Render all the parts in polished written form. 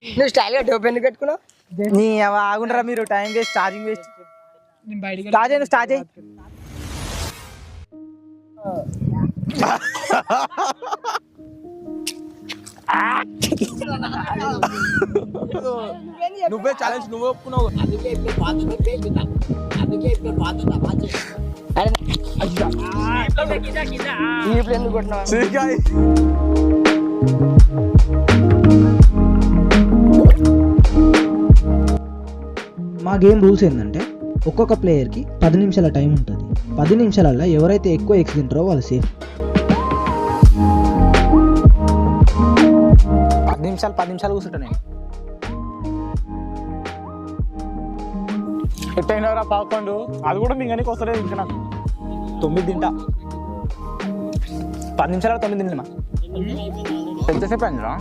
నువ్వు స్టైల్ గా డోప్ ఎందుకు పెట్టుకున్నావు? నీ ఆగుండరా మీరు, time waste, charging waste. Start చేయి, స్టార్ట్ చేయి. నువ్వే ఛాలెంజ్ నువ్వు ఒప్పుకున్నావు. ఎందుకు కొట్టినావు? మా గేమ్ రూల్స్ ఏంటంటే ఒక్కొక్క ప్లేయర్కి 10 నిమిషాల టైం ఉంటుంది. 10 నిమిషాలలో ఎవరైతే ఎక్కువ ఎక్స్ తింటారో వాళ్ళు సేఫ్. 10 నిమిషాలు కూర్చుంటా నేను. ఎట్టయినరా 11 అది కూడా మింగనికి వస్తలేదు ఇంకా నాకు. 9 తింటా. 10 నిమిషాలు 9 తిన్నా. ఎంతసేపు అయిందిరా?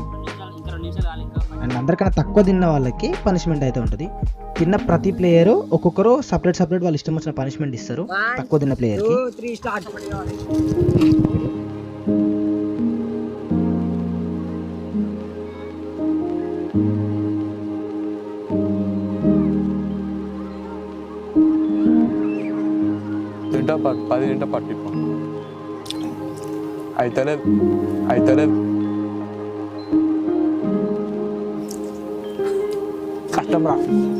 అండ్ అందరికన్నా తక్కువ తిన్న వాళ్ళకి పనిష్మెంట్ అయితే ఉంటుంది. తిన్న ప్రతి ప్లేయరు ఒక్కొక్కరు సపరేట్ వాళ్ళు ఇష్టం వచ్చిన పనిష్మెంట్ ఇస్తారు తక్కువ తిన్న ప్లేయర్కి. 3 స్టార్ట్. తింటా 10 తింటా పట్టి అయితలేదు. కష్టం రా,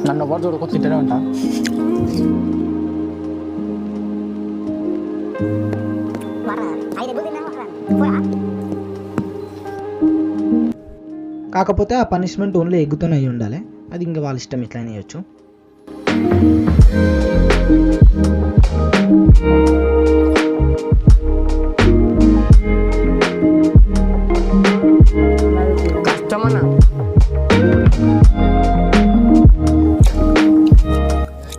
నన్ను ఎవరు చూడకో తింటూనే ఉంటా. కాకపోతే ఆ పనిష్మెంట్ ఓన్లీ ఎగ్గుతోనే అయి ఉండాలి. అది ఇంకా వాళ్ళ ఇష్టం, ఇట్లనే చేయొచ్చు. కష్టమన్నా.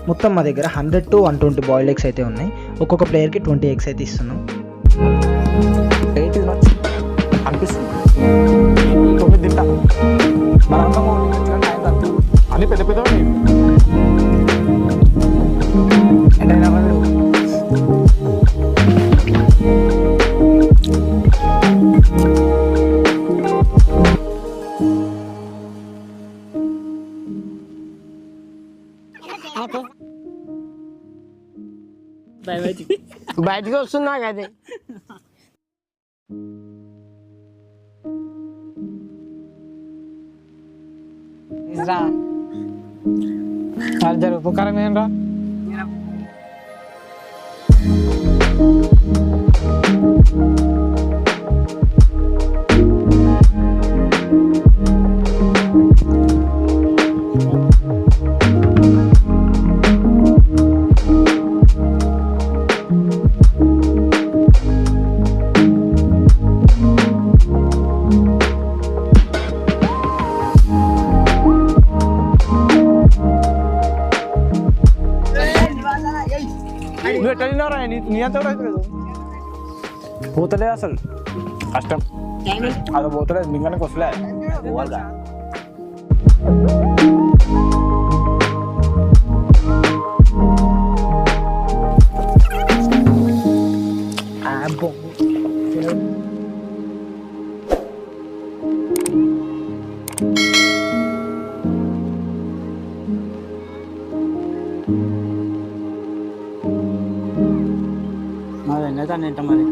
మొత్తం మా దగ్గర 100 to 120 బాయిల్డ్ ఎగ్స్ అయితే ఉన్నాయి. ఒక్కొక్క ప్లేయర్కి 20 ఎగ్స్ అయితే ఇస్తున్నాం. అనిపిస్తుంది 9 తింటా. మన అన్ని పెద్ద పెద్ద బయటికి వస్తున్నా కదా. ఉపకారం ఏం రా. నువ్వు ఎట్లా తిన్నావురా? నీ అంత కూడా అవుతలేదు. పోతలేదు అసలు, కష్టం. అది పోతలేదు, మింగనికి వస్తలే. తింటా మరి.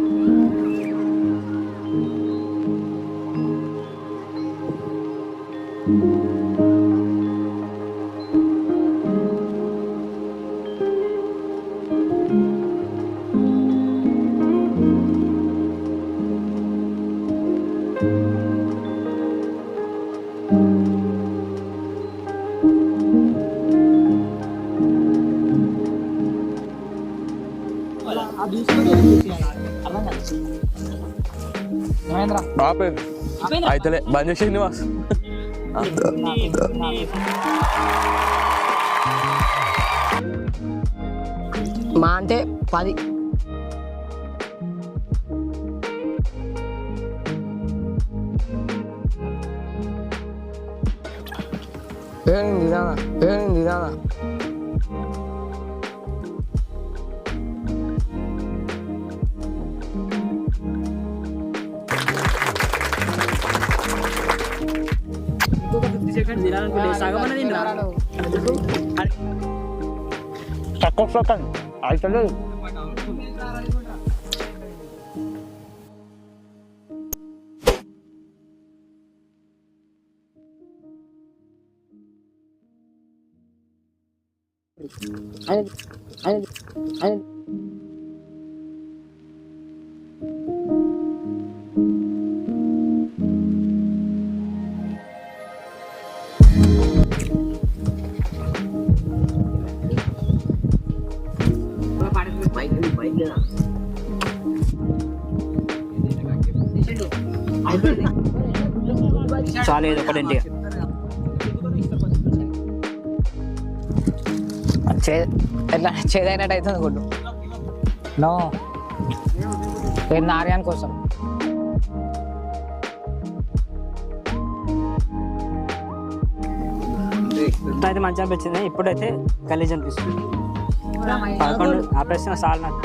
అయితలే బంద్ చేసి నివాస్. మా అంటే 10. ఏంది రానా తక్కువ అయితే చాలా ఏదో ఒకటి ఇంటిగా ఎట్లా చేదైనట్టు అవుతుంది గుడ్డు నో నార్యాన్ కోసం అయితే మంచిగా అనిపించింది. ఇప్పుడైతే గలీజ్ అనిపిస్తుంది. 11 ఆ ప్రశ్న చాలు నాకు.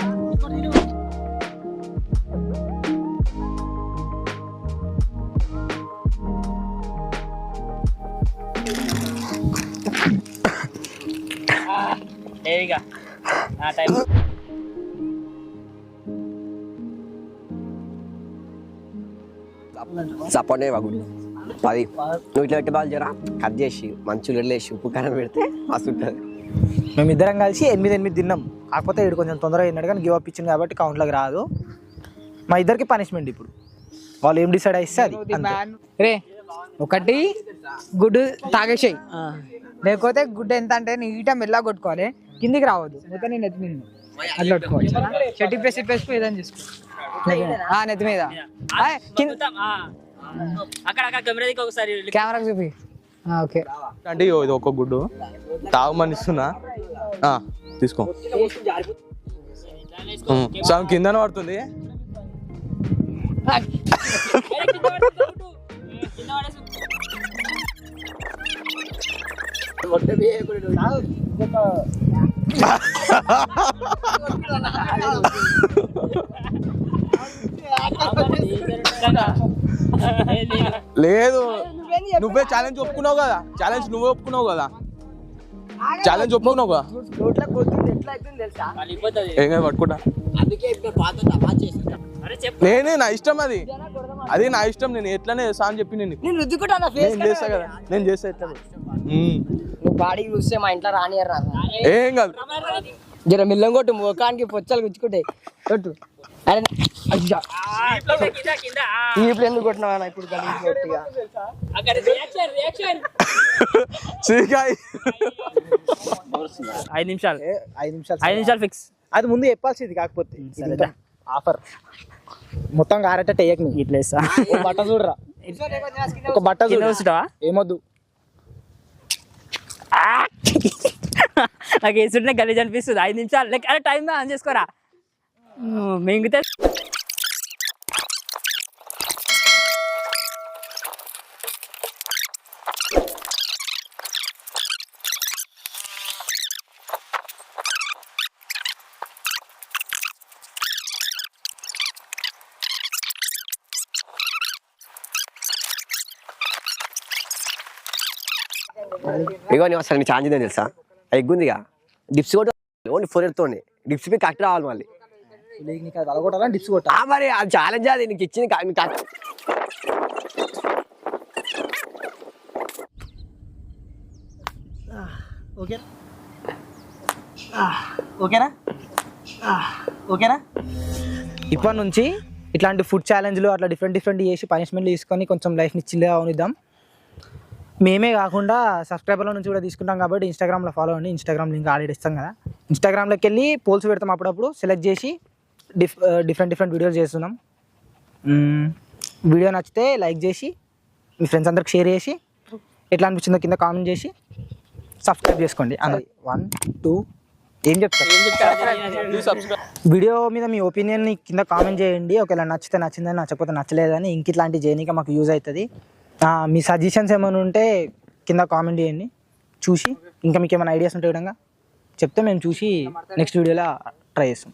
సపోర్ట్ బాగుండు 10 నువ్వు ఇట్లా పెట్టి బాగా జరా కట్ చేసి మంచులు వెళ్ళేసి ఉప్పు కారం పెడితే మస్తు ఉంటుంది. మేమిద్దరం కలిసి 8 తిన్నాం. కాకపోతే ఇక్కడ కొంచెం తొందరగా అయినాడు కానీ గివ్ అప్ ఇచ్చింది కాబట్టి కౌంట్లోకి రాదు. మా ఇద్దరికి పనిష్మెంట్ ఇప్పుడు వాళ్ళు ఏం డిసైడ్ అయితే అది రే ఒకటి గుడ్డు తాగేసేయి, లేకపోతే గుడ్డు ఎంత అంటే నీట్గా మెల్లగా కొట్టుకోవాలి, కిందికి రావద్దు, మొత్తం నేను నెత్తి మీద అది కొట్టుకోవాలి. చెట్టు పేసి ఏదని చూసుకో నెత్తి మీద కెమెరా చూపి. ఓకే అంటే ఇది ఒక గుడ్డు తాగమని ఇస్తున్నా, తీసుకో. సగం కిందన పడుతుంది. లేదు నువ్వే ఛాలెంజ్ ఒప్పుకున్నావు కదా, ఛాలెంజ్ నువ్వే ఒప్పుకున్నావు కదా, ఛాలెంజ్ ఒప్పుకున్నావు కదా. ఏం కాదు పట్టుకుంటా. నేనే నా ఇష్టం, అది నా ఇష్టం. నేను ఎట్లనే చేస్తా అని చెప్పి నేను చేస్తా కదా, నేను చేస్తా ఎట్లా. నువ్వు బాడీకి చూస్తే మా ఇంట్లో రానియరు ఏం కాదు. జర మిల్లం కొట్టు, ముఖానికి పొచ్చలు గుచ్చుకుంటాయి కొట్టు. అరే ఇప్పుడు ఎందుకు కొట్టినావా ఇప్పుడు? 5 నిమిషాలు ఫిక్స్. అది ముందు చెప్పాల్సింది. కాకపోతే ఆఫర్ మొత్తం గారెట్ట వేయకు నీకు ఇట్లా వేస్తా. బట్ట చూడరా, ఒక బట్ట చూడవా ఏమొద్దు. నాకు వేసుంటే గలీజ్ అనిపిస్తుంది. 5 నిమిషాలు లైక్ అరే టైం ఆన్ చేసుకోరా మింగితే. ఇగో నేను అసలు ఛాన్స్ ఇద్దాం తెలుసా, ఎగ్గుందిగా డిప్స్ కూడా ఓన్లీ 4 తోనే డిప్స్ పై కరెక్ట్ రావాలి. మళ్ళీ డిప్స్ కొట్టా మరి అది ఛాలెంజ్, అది నీకు ఇచ్చింది. ఓకేనా ఇప్పటి నుంచి ఇట్లాంటి ఫుడ్ ఛాలెంజ్లు అట్లా డిఫరెంట్ చేసి పనిష్మెంట్లు తీసుకొని కొంచెం లైఫ్ని చిల్గా ఉనిద్దాం. మేమే కాకుండా సబ్స్క్రైబర్ల నుంచి కూడా తీసుకుంటాం కాబట్టి ఇన్స్టాగ్రామ్లో ఫాలో అవ్వండి. ఇన్స్టాగ్రామ్ లింక్ ఆల్రెడీ ఇస్తాం కదా. ఇన్స్టాగ్రామ్లోకి వెళ్ళి పోల్స్ పెడతాం, అప్పుడప్పుడు సెలెక్ట్ చేసి డిఫరెంట్ వీడియోస్ చేస్తున్నాం. వీడియో నచ్చితే లైక్ చేసి మీ ఫ్రెండ్స్ అందరికి షేర్ చేసి ఎట్లా అనిపించిందో కింద కామెంట్ చేసి సబ్స్క్రైబ్ చేసుకోండి. 1 2 ఏం చెప్తారు? వీడియో మీద మీ ఒపీనియన్ని కింద కామెంట్ చేయండి. ఒకవేళ నచ్చితే నచ్చిందని, నచ్చకపోతే నచ్చలేదని, ఇంక ఇట్లాంటి చేయనీకి మాకు యూజ్ అవుతుంది. మీ సజెషన్స్ ఏమైనా ఉంటే కింద కామెంట్ చేయండి. చూసి ఇంకా మీకు ఏమైనా ఐడియాస్ ఉంటే విధంగా చెప్తే మేము చూసి నెక్స్ట్ వీడియోలో ట్రై చేస్తాం.